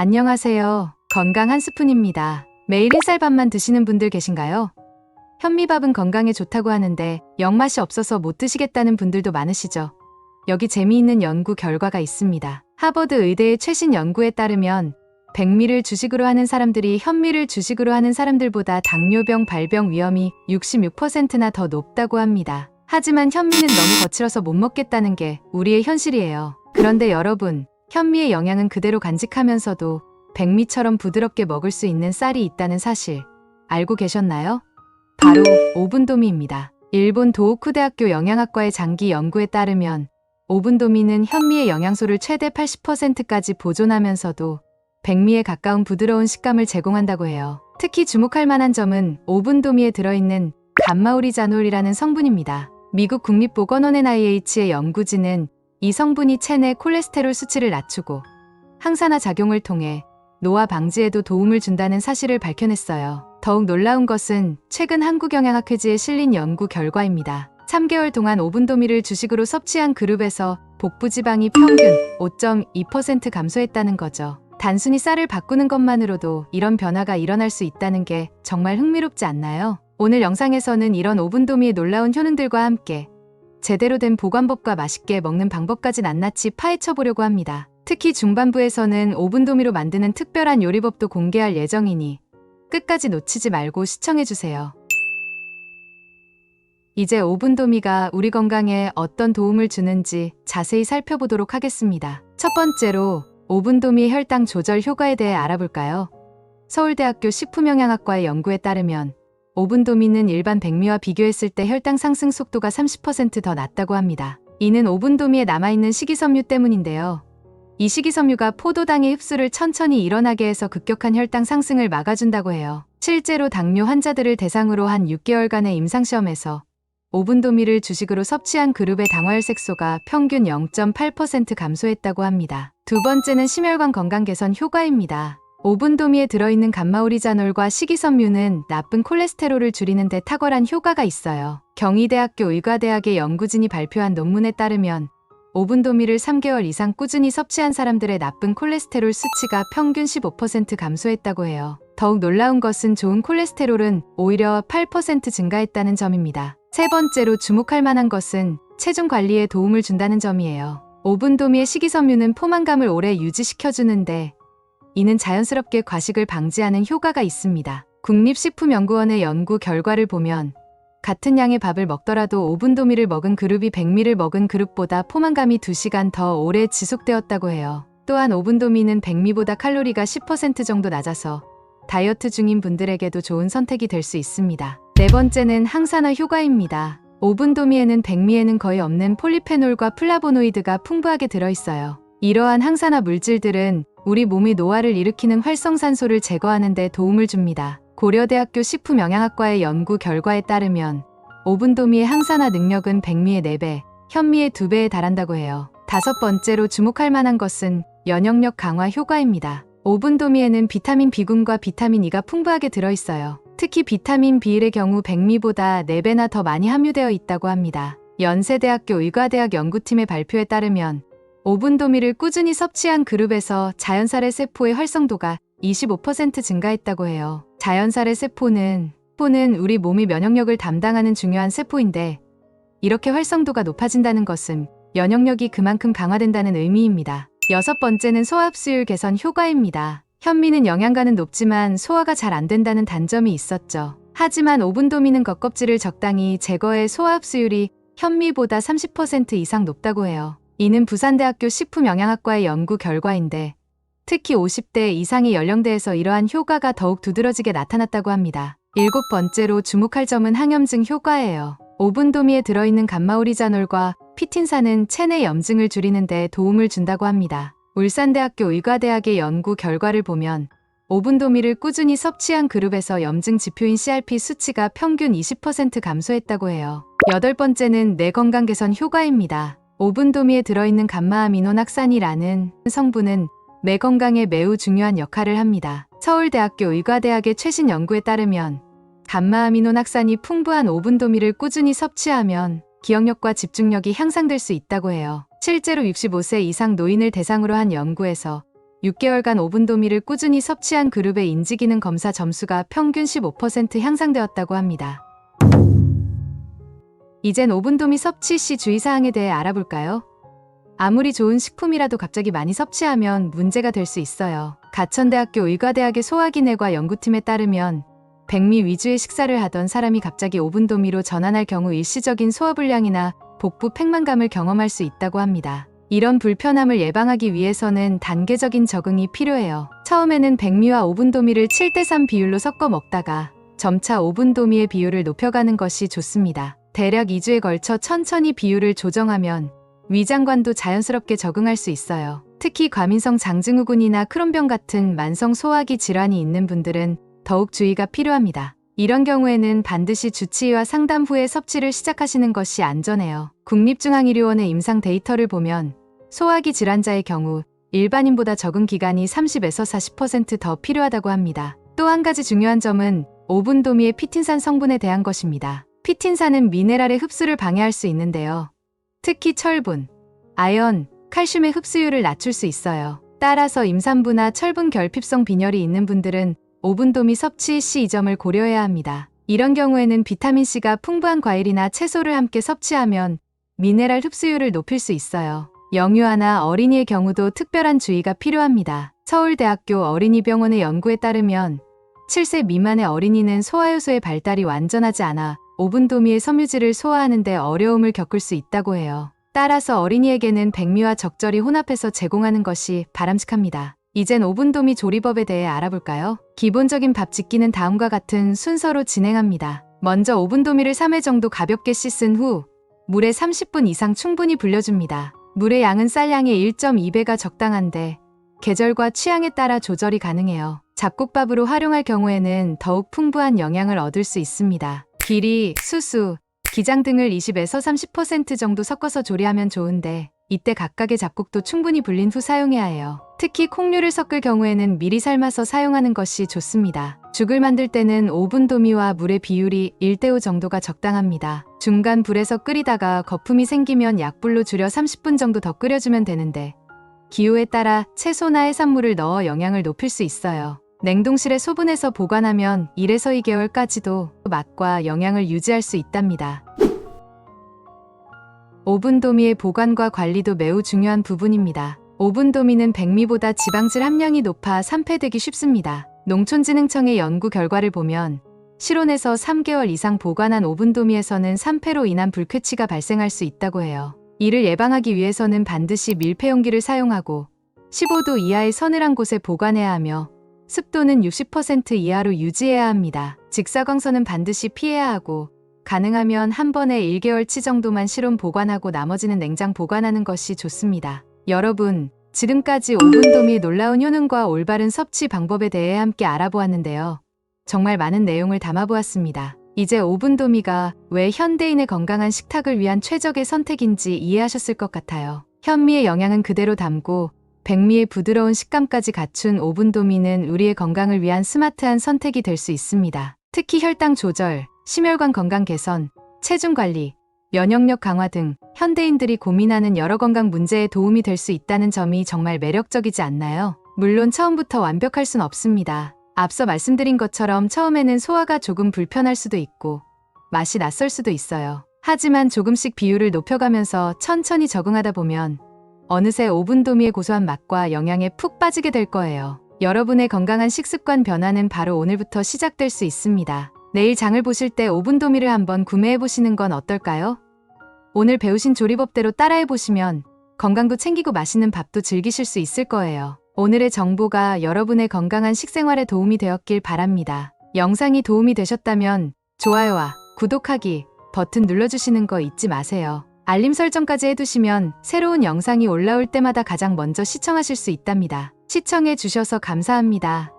안녕하세요. 건강 한 스푼입니다. 매일 흰쌀밥만 드시는 분들 계신가요? 현미밥은 건강에 좋다고 하는데 영맛이 없어서 못 드시겠다는 분들도 많으시죠? 여기 재미있는 연구 결과가 있습니다. 하버드 의대의 최신 연구에 따르면 백미를 주식으로 하는 사람들이 현미를 주식으로 하는 사람들보다 당뇨병 발병 위험이 66%나 더 높다고 합니다. 하지만 현미는 너무 거칠어서 못 먹겠다는 게 우리의 현실이에요. 그런데 여러분, 현미의 영양은 그대로 간직하면서도 백미처럼 부드럽게 먹을 수 있는 쌀이 있다는 사실 알고 계셨나요? 바로 오분도미입니다. 일본 도호쿠 대학교 영양학과의 장기 연구에 따르면 오분도미는 현미의 영양소를 최대 80%까지 보존하면서도 백미에 가까운 부드러운 식감을 제공한다고 해요. 특히 주목할 만한 점은 오분도미에 들어있는 감마오리자놀이라는 성분입니다. 미국 국립보건원 NIH의 연구진은 이 성분이 체내 콜레스테롤 수치를 낮추고 항산화 작용을 통해 노화 방지에도 도움을 준다는 사실을 밝혀냈어요. 더욱 놀라운 것은 최근 한국영양학회지에 실린 연구 결과입니다. 3개월 동안 오분도미를 주식으로 섭취한 그룹에서 복부지방이 평균 5.2% 감소했다는 거죠. 단순히 쌀을 바꾸는 것만으로도 이런 변화가 일어날 수 있다는 게 정말 흥미롭지 않나요? 오늘 영상에서는 이런 오분도미의 놀라운 효능들과 함께 제대로 된 보관법과 맛있게 먹는 방법까지 낱낱이 파헤쳐 보려고 합니다. 특히 중반부에서는 오분도미로 만드는 특별한 요리법도 공개할 예정이니 끝까지 놓치지 말고 시청해주세요. 이제 오분도미가 우리 건강에 어떤 도움을 주는지 자세히 살펴보도록 하겠습니다. 첫 번째로 오분도미의 혈당 조절 효과에 대해 알아볼까요? 서울대학교 식품영양학과의 연구에 따르면 오분도미는 일반 백미와 비교했을 때 혈당 상승 속도가 30% 더 낮다고 합니다. 이는 오분도미에 남아있는 식이섬유 때문인데요. 이 식이섬유가 포도당의 흡수를 천천히 일어나게 해서 급격한 혈당 상승을 막아준다고 해요. 실제로 당뇨 환자들을 대상으로 한 6개월간의 임상시험에서 오분도미를 주식으로 섭취한 그룹의 당화혈색소가 평균 0.8% 감소했다고 합니다. 두 번째는 심혈관 건강 개선 효과입니다. 오분도미에 들어있는 감마오리자놀과 식이섬유는 나쁜 콜레스테롤을 줄이는 데 탁월한 효과가 있어요. 경희대학교 의과대학의 연구진이 발표한 논문에 따르면 오분도미를 3개월 이상 꾸준히 섭취한 사람들의 나쁜 콜레스테롤 수치가 평균 15% 감소했다고 해요. 더욱 놀라운 것은 좋은 콜레스테롤은 오히려 8% 증가했다는 점입니다. 세 번째로 주목할 만한 것은 체중 관리에 도움을 준다는 점이에요. 오분도미의 식이섬유는 포만감을 오래 유지시켜주는데 이는 자연스럽게 과식을 방지하는 효과가 있습니다. 국립식품연구원의 연구 결과를 보면 같은 양의 밥을 먹더라도 오분도미를 먹은 그룹이 백미를 먹은 그룹보다 포만감이 2시간 더 오래 지속되었다고 해요. 또한 오분도미는 백미보다 칼로리가 10% 정도 낮아서 다이어트 중인 분들에게도 좋은 선택이 될 수 있습니다. 네 번째는 항산화 효과입니다. 오분도미에는 백미에는 거의 없는 폴리페놀과 플라보노이드가 풍부하게 들어있어요. 이러한 항산화 물질들은 우리 몸의 노화를 일으키는 활성산소를 제거하는 데 도움을 줍니다. 고려대학교 식품영양학과의 연구 결과에 따르면 오분도미의 항산화 능력은 백미의 4배, 현미의 2배에 달한다고 해요. 다섯 번째로 주목할 만한 것은 면역력 강화 효과입니다. 오분도미에는 비타민 B군과 비타민 E가 풍부하게 들어있어요. 특히 비타민 B1의 경우 백미보다 4배나 더 많이 함유되어 있다고 합니다. 연세대학교 의과대학 연구팀의 발표에 따르면 오분도미를 꾸준히 섭취한 그룹에서 자연살의 세포의 활성도가 25% 증가했다고 해요. 자연살의 세포는 우리 몸이 면역력을 담당하는 중요한 세포인데 이렇게 활성도가 높아진다는 것은 면역력이 그만큼 강화된다는 의미입니다. 여섯 번째는 소화 흡수율 개선 효과입니다. 현미는 영양가는 높지만 소화가 잘 안 된다는 단점이 있었죠. 하지만 오분도미는 겉껍질을 적당히 제거해 소화 흡수율이 현미보다 30% 이상 높다고 해요. 이는 부산대학교 식품영양학과의 연구 결과인데 특히 50대 이상의 연령대에서 이러한 효과가 더욱 두드러지게 나타났다고 합니다. 일곱 번째로 주목할 점은 항염증 효과예요. 오분도미에 들어있는 감마오리자놀과 피틴산은 체내 염증을 줄이는 데 도움을 준다고 합니다. 울산대학교 의과대학의 연구 결과를 보면 오분도미를 꾸준히 섭취한 그룹에서 염증 지표인 CRP 수치가 평균 20% 감소했다고 해요. 여덟 번째는 뇌 건강 개선 효과입니다. 오분도미에 들어있는 감마아미노낙산이라는 성분은 뇌 건강에 매우 중요한 역할을 합니다. 서울대학교 의과대학의 최신 연구에 따르면 감마아미노낙산이 풍부한 오분도미를 꾸준히 섭취하면 기억력과 집중력이 향상될 수 있다고 해요. 실제로 65세 이상 노인을 대상으로 한 연구에서 6개월간 오븐도미를 꾸준히 섭취한 그룹의 인지기능 검사 점수가 평균 15% 향상되었다고 합니다. 이젠 오븐도미 섭취 시 주의사항에 대해 알아볼까요? 아무리 좋은 식품이라도 갑자기 많이 섭취하면 문제가 될 수 있어요. 가천대학교 의과대학의 소화기내과 연구팀에 따르면 백미 위주의 식사를 하던 사람이 갑자기 오븐도미로 전환할 경우 일시적인 소화불량이나 복부 팽만감을 경험할 수 있다고 합니다. 이런 불편함을 예방하기 위해서는 단계적인 적응이 필요해요. 처음에는 백미와 오븐도미를 7:3 비율로 섞어 먹다가 점차 오븐도미의 비율을 높여가는 것이 좋습니다. 대략 2주에 걸쳐 천천히 비율을 조정하면 위장관도 자연스럽게 적응할 수 있어요. 특히 과민성 장증후군이나 크론병 같은 만성 소화기 질환이 있는 분들은 더욱 주의가 필요합니다. 이런 경우에는 반드시 주치의와 상담 후에 섭취를 시작하시는 것이 안전해요. 국립중앙의료원의 임상 데이터를 보면 소화기 질환자의 경우 일반인보다 적응 기간이 30에서 40% 더 필요하다고 합니다. 또 한 가지 중요한 점은 오븐도미의 피틴산 성분에 대한 것입니다. 피틴산은 미네랄의 흡수를 방해할 수 있는데요. 특히 철분, 아연, 칼슘의 흡수율을 낮출 수 있어요. 따라서 임산부나 철분 결핍성 빈혈이 있는 분들은 오븐도미 섭취 시 이 점을 고려해야 합니다. 이런 경우에는 비타민C가 풍부한 과일이나 채소를 함께 섭취하면 미네랄 흡수율을 높일 수 있어요. 영유아나 어린이의 경우도 특별한 주의가 필요합니다. 서울대학교 어린이병원의 연구에 따르면 7세 미만의 어린이는 소화효소의 발달이 완전하지 않아 오븐도미의 섬유질을 소화하는 데 어려움을 겪을 수 있다고 해요. 따라서 어린이에게는 백미와 적절히 혼합해서 제공하는 것이 바람직합니다. 이젠 오븐도미 조리법에 대해 알아볼까요? 기본적인 밥 짓기는 다음과 같은 순서로 진행합니다. 먼저 오븐도미를 3회 정도 가볍게 씻은 후 물에 30분 이상 충분히 불려줍니다. 물의 양은 쌀양의 1.2배가 적당한데 계절과 취향에 따라 조절이 가능해요. 잡곡밥으로 활용할 경우에는 더욱 풍부한 영양을 얻을 수 있습니다. 기리, 수수, 기장 등을 20에서 30% 정도 섞어서 조리하면 좋은데 이때 각각의 잡곡도 충분히 불린 후 사용해야 해요. 특히 콩류를 섞을 경우에는 미리 삶아서 사용하는 것이 좋습니다. 죽을 만들 때는 오븐도미와 물의 비율이 1:5 정도가 적당합니다. 중간 불에서 끓이다가 거품이 생기면 약불로 줄여 30분 정도 더 끓여주면 되는데 기호에 따라 채소나 해산물을 넣어 영양을 높일 수 있어요. 냉동실에 소분해서 보관하면 1에서 2개월까지도 맛과 영양을 유지할 수 있답니다. 오븐도미의 보관과 관리도 매우 중요한 부분입니다. 오븐도미는 백미보다 지방질 함량이 높아 산패되기 쉽습니다. 농촌진흥청의 연구 결과를 보면 실온에서 3개월 이상 보관한 오븐도미에서는 산패로 인한 불쾌치가 발생할 수 있다고 해요. 이를 예방하기 위해서는 반드시 밀폐용기를 사용하고 15도 이하의 서늘한 곳에 보관해야 하며 습도는 60% 이하로 유지해야 합니다. 직사광선은 반드시 피해야 하고 가능하면 한 번에 1개월치 정도만 실온 보관하고 나머지는 냉장 보관하는 것이 좋습니다. 여러분, 지금까지 오븐도미의 놀라운 효능과 올바른 섭취 방법에 대해 함께 알아보았는데요. 정말 많은 내용을 담아보았습니다. 이제 오븐도미가 왜 현대인의 건강한 식탁을 위한 최적의 선택인지 이해하셨을 것 같아요. 현미의 영양은 그대로 담고 백미의 부드러운 식감까지 갖춘 오븐도미는 우리의 건강을 위한 스마트한 선택이 될 수 있습니다. 특히 혈당 조절, 심혈관 건강 개선, 체중 관리, 면역력 강화 등 현대인들이 고민하는 여러 건강 문제에 도움이 될 수 있다는 점이 정말 매력적이지 않나요? 물론 처음부터 완벽할 순 없습니다. 앞서 말씀드린 것처럼 처음에는 소화가 조금 불편할 수도 있고 맛이 낯설 수도 있어요. 하지만 조금씩 비율을 높여가면서 천천히 적응하다 보면 어느새 오븐도미의 고소한 맛과 영양에 푹 빠지게 될 거예요. 여러분의 건강한 식습관 변화는 바로 오늘부터 시작될 수 있습니다. 내일 장을 보실 때 오븐도미를 한번 구매해보시는 건 어떨까요? 오늘 배우신 조리법대로 따라해보시면 건강도 챙기고 맛있는 밥도 즐기실 수 있을 거예요. 오늘의 정보가 여러분의 건강한 식생활에 도움이 되었길 바랍니다. 영상이 도움이 되셨다면 좋아요와 구독하기 버튼 눌러주시는 거 잊지 마세요. 알림 설정까지 해두시면 새로운 영상이 올라올 때마다 가장 먼저 시청하실 수 있답니다. 시청해 주셔서 감사합니다.